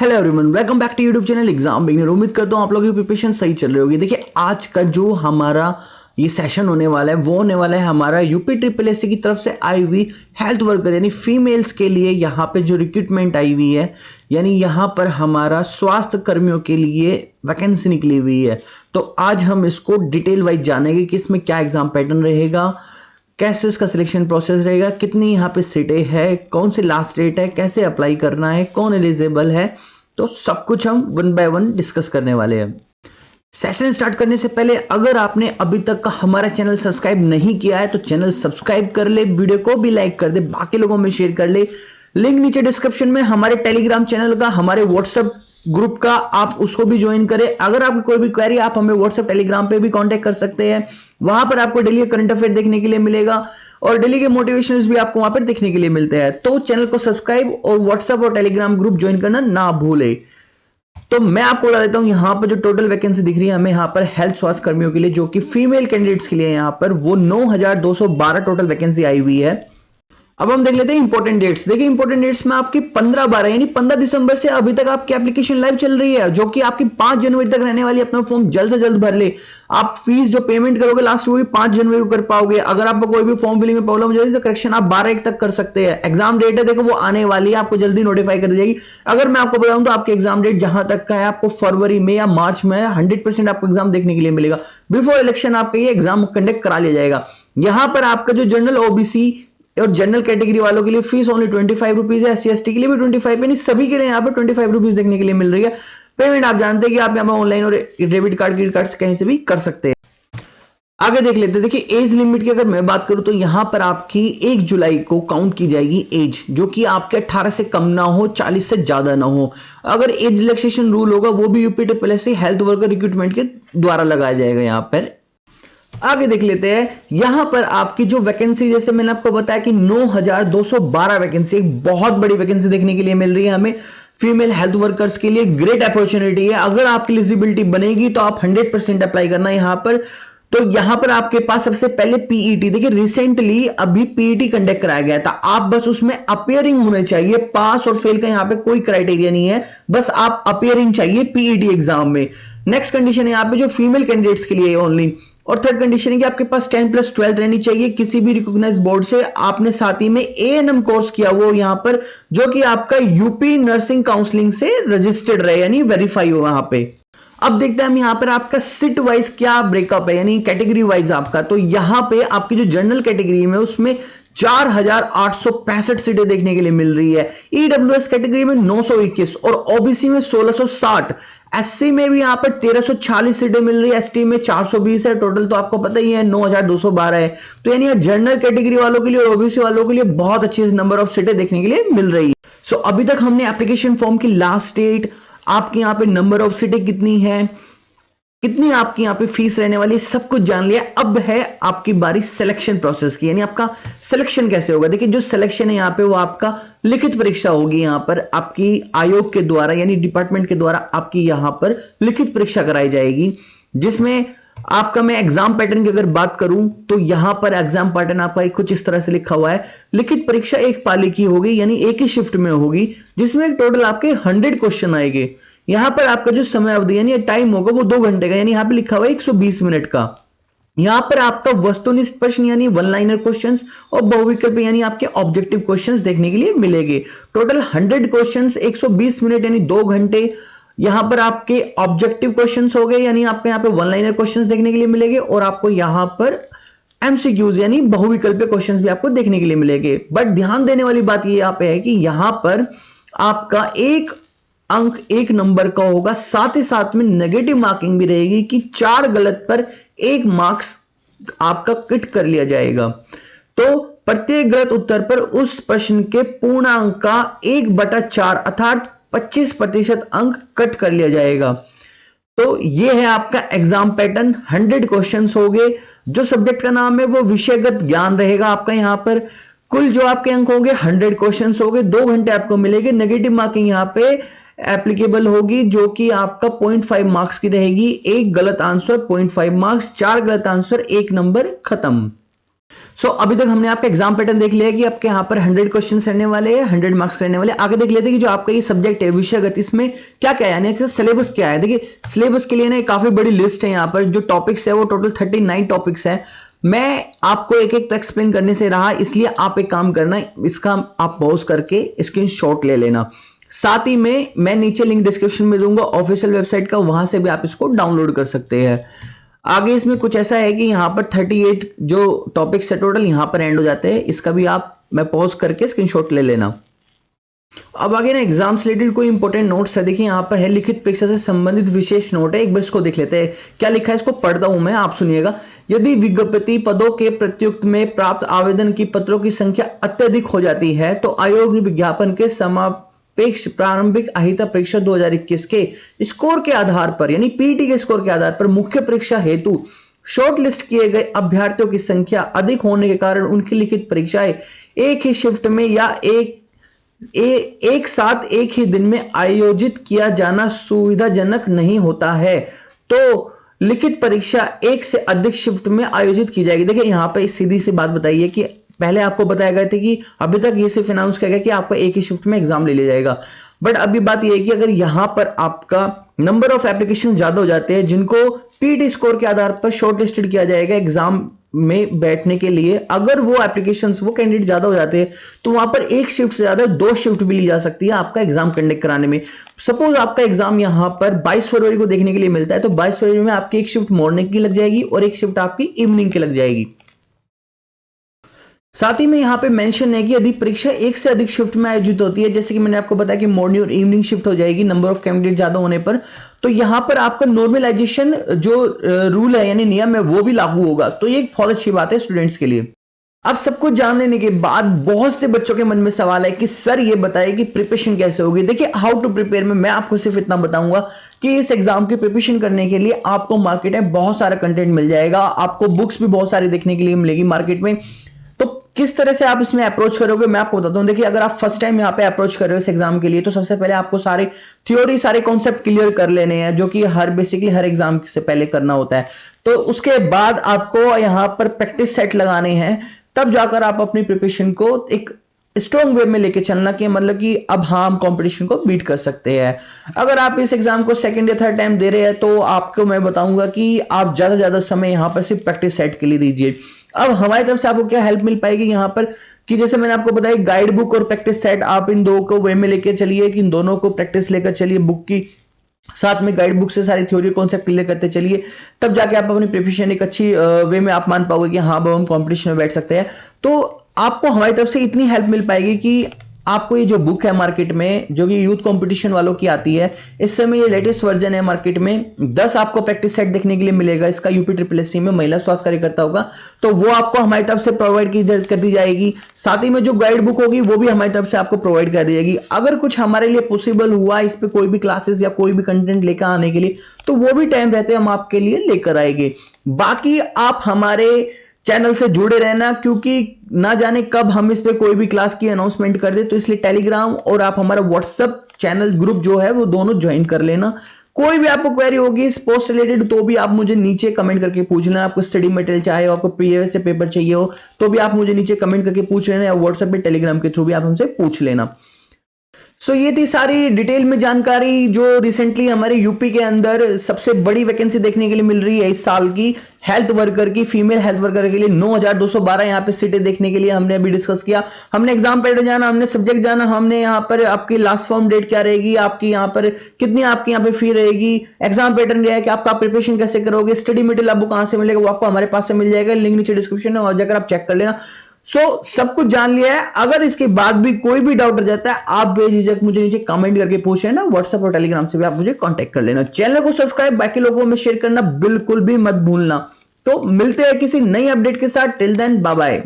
Hello everyone, welcome back to YouTube channel exam beginner. उम्मीद करता हूँ आप लोगों की प्रिपरेशन सही चल रही होगी। देखिए, आज का जो हमारा ये सेशन होने वाला है वो होने वाला है हमारा यूपी ट्रिपल एससी की तरफ से आई हुई हेल्थ वर्कर यानी फीमेल्स के लिए यहाँ पे जो रिक्रूटमेंट आई हुई है, यानी यहाँ पर हमारा स्वास्थ्य कर्मियों के लिए वैकेंसी निकली हुई है। तो आज हम इसको डिटेल वाइज जानेंगे कि इसमें क्या एग्जाम पैटर्न रहेगा, कैसे इसका सिलेक्शन प्रोसेस रहेगा, कितनी यहाँ पे सीटें है, कौन सी लास्ट डेट है, कैसे अप्लाई करना है, कौन एलिजिबल है। तो सब कुछ हम वन बाय वन डिस्कस करने वाले हैं। सेशन स्टार्ट करने से पहले अगर आपने अभी तक का हमारा चैनल सब्सक्राइब नहीं किया है तो चैनल सब्सक्राइब कर ले, वीडियो को भी लाइक कर दे, बाकी लोगों में शेयर कर ले। लिंक नीचे डिस्क्रिप्शन में हमारे टेलीग्राम चैनल का, हमारे व्हाट्सएप ग्रुप का, आप उसको भी ज्वाइन करें। अगर आपकी कोई भी क्वेरी आप हमें व्हाट्सएप टेलीग्राम पे भी कांटेक्ट कर सकते हैं। वहां पर आपको डेली करंट अफेयर देखने के लिए मिलेगा और डेली के मोटिवेशंस भी आपको वहां पर देखने के लिए मिलते हैं। तो चैनल को सब्सक्राइब और व्हाट्सएप और टेलीग्राम ग्रुप ज्वाइन करना ना भूले। तो मैं आपको बता देता हूं, यहां पर जो टोटल वैकेंसी दिख रही है हमें यहां पर हेल्थ स्वास्थ्य कर्मियों के लिए, जो कि फीमेल कैंडिडेट्स के लिए यहां पर वो 9212 टोटल वैकेंसी आई हुई है। अब हम देख लेते हैं इंपॉर्टेंट डेट्स। देखिए, इंपॉर्टेंट डेट्स में आपकी 15/12 यानी 15 दिसंबर से अभी तक आपकी एप्लीकेशन लाइव चल रही है, जो कि आपकी 5 जनवरी तक रहने वाली है। अपना फॉर्म जल्द से जल्द भर ले। आप फीस जो पेमेंट करोगे लास्ट वो भी 5 जनवरी को कर पाओगे। अगर आपको कोई भी फॉर्म फिलिंग में प्रॉब्लम हो जाए तो करेक्शन आप 12/1 तक कर सकते हैं। एग्जाम डेट है, देखो वो आने वाली है, आपको जल्दी नोटिफाई कर दी जाएगी। अगर मैं आपको बताऊं तो आपके एग्जाम डेट जहां तक का है आपको फरवरी में या मार्च में 100% आपको एग्जाम देखने के लिए मिलेगा। बिफोर इलेक्शन आपका ये एग्जाम कंडक्ट करा लिया जाएगा। यहां पर आपका जो जनरल ओबीसी और जनरल कैटेगरी वालों के लिए फीस ओनली 25 रुपीज है। SC ST के लिए भी 25, यानी सभी के लिए यहाँ पर 25 रुपीज देखने के लिए मिल रही है। पेमेंट आप जानते हैं कि आप यहाँ पर ऑनलाइन और डेबिट कार्ड, क्रेडिट कार्ड से कहीं से भी कर सकते हैं। आगे देख लेते हैं। देखिए, एज लिमिट की अगर मैं बात करूं तो यहां पर आपकी 1 जुलाई को काउंट की जाएगी एज, जो कि आपके 18 से कम ना हो, 40 से ज्यादा ना हो। अगर एज रिलैक्सेशन रूल होगा वो भी UP triple SC health worker recruitment के द्वारा लगाया जाएगा। यहां पर आगे देख लेते हैं। यहां पर आपकी जो वैकेंसी, जैसे मैंने आपको बताया कि 9212 वैकेंसी, एक बहुत बड़ी वैकेंसी देखने के लिए मिल रही है हमें फीमेल हेल्थ वर्कर्स के लिए। ग्रेट अपॉर्चुनिटी है। अगर आपकी एलिजिबिलिटी बनेगी तो आप 100% अप्लाई करना यहां पर। तो यहां पर आपके पास सबसे पहले पीईटी, देखिए रिसेंटली अभी पीईटी कंडक्ट कराया गया था। आप बस उसमें अपियरिंग होने चाहिए। पास और फेल का यहां पे कोई क्राइटेरिया नहीं है, बस आप अपियरिंग चाहिए पीईटी एग्जाम में। नेक्स्ट कंडीशन है यहां पे जो फीमेल कैंडिडेट्स के लिए ओनली। और थर्ड कंडीशन है कि आपके पास 10+12 रहनी चाहिए किसी भी रिकॉग्नाइज बोर्ड से। आपने साथ ही में एएनएम कोर्स किया वो यहां पर, जो कि आपका यूपी नर्सिंग काउंसलिंग से रजिस्टर्ड रहे, यानी वेरीफाई हो वहां पे। अब देखते हैं हम यहां पर आपका सीट वाइज क्या ब्रेकअप है, यानी कैटेगरी वाइज आपका। तो यहां पे आपकी जो जनरल कैटेगरी में उसमें 4865 सीटें देखने के लिए मिल रही है। ईडब्ल्यूएस कैटेगरी में 921 और ओबीसी में 1660। एससी में भी यहां पर 1346 सीटें मिल रही है। एसटी में 420 है। टोटल तो आपको पता ही है 9212 है। तो यानी जनरल कैटेगरी वालों के लिए और ओबीसी वालों के लिए बहुत अच्छी नंबर ऑफ सीटें देखने के लिए मिल रही है। सो अभी तक हमने एप्लीकेशन फॉर्म की लास्ट डेट, आपके यहाँ पे नंबर ऑफ सीटें कितनी है, कितनी आपकी यहाँ पे फीस रहने वाली है, सब कुछ जान लिया। अब है आपकी बारी सिलेक्शन प्रोसेस की, यानी आपका सिलेक्शन कैसे होगा। देखिए, जो सिलेक्शन है यहाँ पे वो आपका लिखित परीक्षा होगी। यहाँ पर आपकी आयोग के द्वारा यानी डिपार्टमेंट के द्वारा आपकी यहाँ पर लिखित परीक्षा कराई जाएगी, जिसमें आपका, मैं एग्जाम पैटर्न की अगर बात करूं तो यहां पर एग्जाम पैटर्न आपका कुछ इस तरह से लिखा हुआ है। लिखित परीक्षा एक पाली की होगी, यानी एक ही शिफ्ट में होगी, जिसमें टोटल आपके 100 क्वेश्चन आएंगे। यहां पर आपका जो समय अवधि यानी टाइम होगा वो 2 घंटे का, यानी यहां पे लिखा हुआ है 120 मिनट का। यहां पर आपका वस्तुनिष्ठ प्रश्न यानी वन लाइनर क्वेश्चंस और बहुविकल्प यानी आपके ऑब्जेक्टिव क्वेश्चंस देखने के लिए मिलेंगे। टोटल 100 क्वेश्चंस, 120 मिनट यानी 2 घंटे। यहां पर आपके ऑब्जेक्टिव क्वेश्चंस हो गए, यानी आपके यहां पे वन लाइनर क्वेश्चंस देखने के लिए मिलेंगे। और आपको यहां पर एमसीक्यूज यानी बहुविकल्पीय क्वेश्चंस भी आपको देखने के लिए मिलेंगे। बट ध्यान देने वाली बात ये यहां पे है कि यहां पर आपका एक अंक 1 नंबर का होगा, साथ ही साथ में नेगेटिव मार्किंग भी रहेगी कि 4 गलत पर 1 मार्क्स आपका कट कर लिया जाएगा। तो प्रत्येक गलत उत्तर पर उस प्रश्न के पूर्णांक का 1/4 अर्थात 25% अंक कट कर लिया जाएगा। तो ये है आपका एग्जाम पैटर्न। 100 क्वेश्चंस हो गए। जो सब्जेक्ट का नाम है वो विषयगत ज्ञान रहेगा आपका। यहां पर कुल जो आपके अंक होंगे 100 क्वेश्चंस हो गए। 2 घंटे आपको मिलेंगे। नेगेटिव मार्किंग यहां पे एप्लीकेबल होगी, जो कि आपका 0.5 मार्क्स की रहेगी। एक गलत आंसर 0.5 मार्क्स, 4 गलत आंसर 1 नंबर, खत्म। अभी तक हमने आपका एग्जाम पैटर्न देख लिया है कि आपके यहाँ पर 100 क्वेश्चन रहने वाले हैं, 100 मार्क्स रहने वाले। आगे देख लेते हैं कि जो आपका ये सब्जेक्ट है विषयगत, इसमें क्या क्या है, यानी कि सिलेबस क्या है। देखिए सिलेबस के लिए ना काफी बड़ी लिस्ट है। यहाँ पर जो टॉपिक्स है वो टोटल 39 टॉपिक्स है। मैं आपको एक एक तो एक्सप्लेन करने से रहा, इसलिए आप एक काम करना, इसका आप पॉज करके स्क्रीनशॉट ले लेना। साथ ही में मैं नीचे लिंक डिस्क्रिप्शन में दूंगा ऑफिशियल वेबसाइट का, वहां से भी आप इसको डाउनलोड कर सकते हैं। आगे इसमें कुछ ऐसा है कि यहाँ पर 38 जो टॉपिक्स है टोटल यहाँ पर एंड हो जाते हैं। इसका भी मैं पॉज करके स्क्रीनशॉट ले लेना। अब आगे ना एग्जाम से रिलेटेड कोई इंपॉर्टेंट नोट्स है। देखिए यहाँ पर है लिखित परीक्षा से संबंधित विशेष नोट है, एक बार इसको देख लेते हैं क्या लिखा है। इसको पढ़ता हूं मैं, आप सुनिएगा। यदि विज्ञप्ति पदों के प्रत्युक्त में प्राप्त आवेदन की पत्रों की संख्या अत्यधिक हो जाती है तो आयोग ने विज्ञापन के समापेक्ष प्रारंभिक अहिता परीक्षा 2021 के स्कोर के आधार पर, यानी पीटी के स्कोर के आधार पर मुख्य परीक्षा हेतु शॉर्ट लिस्ट किए गए अभ्यर्थियों की संख्या अधिक होने के कारण उनकी लिखित परीक्षाएं एक ही शिफ्ट में या एक साथ एक ही दिन में आयोजित किया जाना सुविधाजनक नहीं होता है, तो लिखित परीक्षा एक से अधिक शिफ्ट में आयोजित की जाएगी। देखिए यहां पे सीधी सी बात बताइए कि पहले आपको बताया गया था कि अभी तक ये सिर्फ अनाउंस किया गया कि आपका एक ही शिफ्ट में एग्जाम ले लिया जाएगा, बट अभी बात यह है कि अगर यहां पर आपका नंबर ऑफ एप्लीकेशन ज्यादा हो जाते हैं जिनको पीटी स्कोर के आधार पर शॉर्ट लिस्टेड किया जाएगा एग्जाम में बैठने के लिए, अगर वो एप्लीकेशंस वो कैंडिडेट ज्यादा हो जाते हैं तो वहां पर एक शिफ्ट से ज्यादा 2 शिफ्ट भी ली जा सकती है आपका एग्जाम कंडक्ट कराने में। सपोज आपका एग्जाम यहां पर 22 फरवरी को देखने के लिए मिलता है, तो 22 फरवरी में आपकी एक शिफ्ट मॉर्निंग की लग जाएगी और एक शिफ्ट आपकी इवनिंग की लग जाएगी। साथ ही में यहाँ पे मेंशन है कि यदि परीक्षा एक से अधिक शिफ्ट में आयोजित होती है, जैसे कि मैंने आपको बताया कि मॉर्निंग और इवनिंग शिफ्ट हो जाएगी नंबर ऑफ कैंडिडेट ज्यादा होने पर, तो यहाँ पर आपका नॉर्मलाइजेशन जो रूल है यानी नियम है वो भी लागू होगा। तो ये एक बहुत अच्छी बात है स्टूडेंट्स के लिए। अब सब कुछ जान लेने के बाद बहुत से बच्चों के मन में सवाल है कि सर ये बताइए कि प्रिपरेशन कैसे होगी। देखिए हाउ टू प्रिपेयर में मैं आपको सिर्फ इतना बताऊंगा कि इस एग्जाम की प्रिपरेशन करने के लिए आपको मार्केट में बहुत सारा कंटेंट मिल जाएगा, आपको बुक्स भी बहुत सारी देखने के लिए मिलेगी मार्केट में। तो किस तरह से आप इसमें अप्रोच करोगे मैं आपको बताता हूं। देखिए अगर आप फर्स्ट टाइम यहाँ पे अप्रोच कर रहे हो इस एग्जाम के लिए, तो सबसे पहले आपको सारे थ्योरी सारे कॉन्सेप्ट क्लियर कर लेने हैं, जो कि बेसिकली हर एग्जाम से पहले करना होता है। तो उसके बाद आपको यहाँ पर प्रैक्टिस सेट लगाने हैं, तब जाकर आप अपनी प्रिपरेशन को एक स्ट्रॉन्ग वे में लेके चलना, कि मतलब कि अब हम कंपटीशन को बीट कर सकते हैं। अगर आप इस एग्जाम को सेकंड या थर्ड टाइम दे रहे हैं तो आपको मैं बताऊंगा कि आप ज्यादा ज्यादा समय यहाँ पर सिर्फ प्रैक्टिस सेट के लिए दीजिए। अब हमारी तरफ से आपको क्या हेल्प मिल पाएगी यहाँ पर, कि जैसे मैंने आपको बताया गाइड बुक और प्रैक्टिस सेट, आप इन दो को वे में लेके चलिए, कि इन दोनों को प्रैक्टिस लेकर चलिए, बुक की साथ में गाइड बुक से सारी थ्योरी कॉन्सेप्ट क्लियर करते चलिए, तब जाके आप अपनी प्रिपरेशन एक अच्छी वे में आप मान पाओगे कि हाँ अब हम कंपटीशन में बैठ सकते हैं। तो आपको हमारी तरफ से इतनी हेल्प मिल पाएगी कि आपको ये जो बुक है मार्केट में जो कि यूथ कंपटीशन वालों की आती है, इस समय ये लेटेस्ट वर्जन है मार्केट में, 10 आपको प्रैक्टिस सेट देखने के लिए मिलेगा इसका यूपी ट्रिपल एससी में महिला स्वास्थ्य कार्यकर्ता होगा, तो वो आपको हमारी तरफ से प्रोवाइड कर दी जाएगी। साथ ही में जो गाइड बुक होगी वो भी हमारी तरफ से आपको प्रोवाइड कर दी जाएगी। अगर कुछ हमारे लिए पॉसिबल हुआ इस पे कोई भी क्लासेस या कोई भी कंटेंट लेकर आने के लिए, तो वो भी टाइम रहते हम आपके लिए लेकर आएंगे। बाकी आप हमारे चैनल से जुड़े रहना, क्योंकि ना जाने कब हम इस पे कोई भी क्लास की अनाउंसमेंट कर दे, तो इसलिए टेलीग्राम और आप हमारा व्हाट्सएप चैनल ग्रुप जो है वो दोनों ज्वाइन कर लेना। कोई भी आपको क्वेरी होगी इस पोस्ट रिलेटेड तो भी आप मुझे नीचे कमेंट करके पूछ लेना। आपको स्टडी मटेरियल चाहिए हो, आपको प्रीवियस से पेपर चाहिए हो, तो भी आप मुझे नीचे कमेंट करके पूछ लेना, या व्हाट्सएप पे टेलीग्राम के थ्रू भी आप हमसे पूछ लेना। ये थी सारी डिटेल में जानकारी जो रिसेंटली हमारे यूपी के अंदर सबसे बड़ी वैकेंसी देखने के लिए मिल रही है इस साल की, हेल्थ वर्कर की, फीमेल हेल्थ वर्कर के लिए 9212 यहाँ पे सीटें देखने के लिए हमने अभी डिस्कस किया। हमने एग्जाम पैटर्न जाना, हमने सब्जेक्ट जाना, हमने यहाँ पर आपकी लास्ट फॉर्म डेट क्या रहेगी, आपकी यहाँ पर कितनी आपकी यहाँ पे फी रहेगी, एग्जाम पैटर्न क्या है कि आपका प्रिपरेशन कैसे करोगे, स्टडी मटेरियल आपको कहां से मिलेगा, वो आपको हमारे पास से मिल जाएगा, लिंक नीचे डिस्क्रिप्शन में और जाकर आप चेक कर लेना। सब कुछ जान लिया है। अगर इसके बाद भी कोई भी डाउट रह जाता है आप बेझिझक मुझे नीचे कमेंट करके पूछ लेना, व्हाट्सएप और टेलीग्राम से भी आप मुझे कांटेक्ट कर लेना। चैनल को सब्सक्राइब बाकी लोगों में शेयर करना बिल्कुल भी मत भूलना। तो मिलते हैं किसी नई अपडेट के साथ, टिल देन बाय बाय।